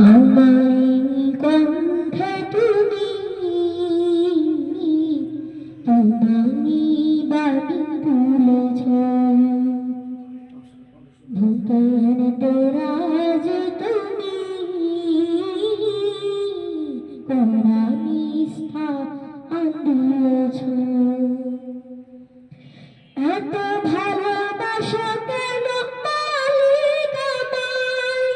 আমায় কণ্ঠে তুমি তোমামি বাড়ি তুলেছ ভূতের তোরাজ তুমি কোরআনি স্থান দিয়েছ এত ভালোবাসা কেন মালিক আমায়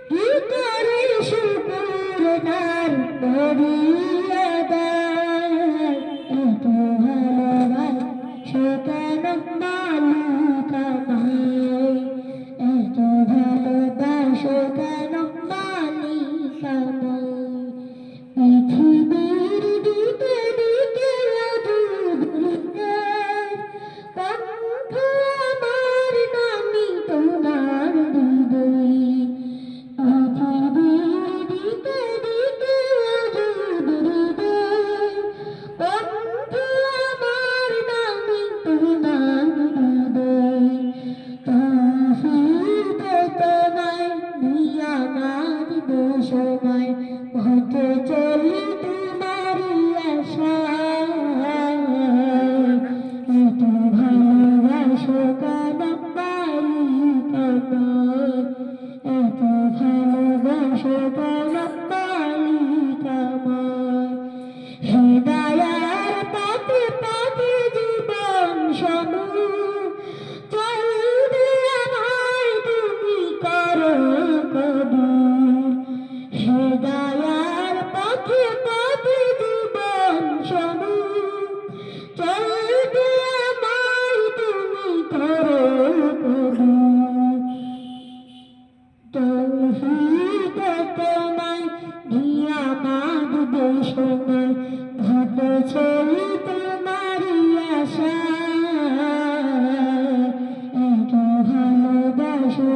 কি করে শুকুর তার করিয়া দেয় এত ভালোবাসা কেন মালিক আমায় এত ভালোবাসা কেন মালিক আমায় পৃথিবীর দিকে দিকে দূরে কণ্ঠ আমার নামি তোমার হৃদয়ে পৃথিবীর দিকে দিকে দূরে কণ্ঠ আমার নামি তোমার হৃদয়ে তৌফিক তোমায় নিয়ামত সময় পথে চলি তোমারই আশায় এত ভালোবাসো কেন মালিক আমায় এত ভালোবাসো কেন মালিক আমায় হৃদয়ের পথে পথে জীবন সমু চলতে আমায় তুমি করো কবুল হৃদয়ের পথে পথে জীবন সমু চলতে আমায় তুমি করো কবুল তৌফিক তোমায় নিয়ামত দেশময় ঘটেছে তোমারই আশা এত ভালোবাসা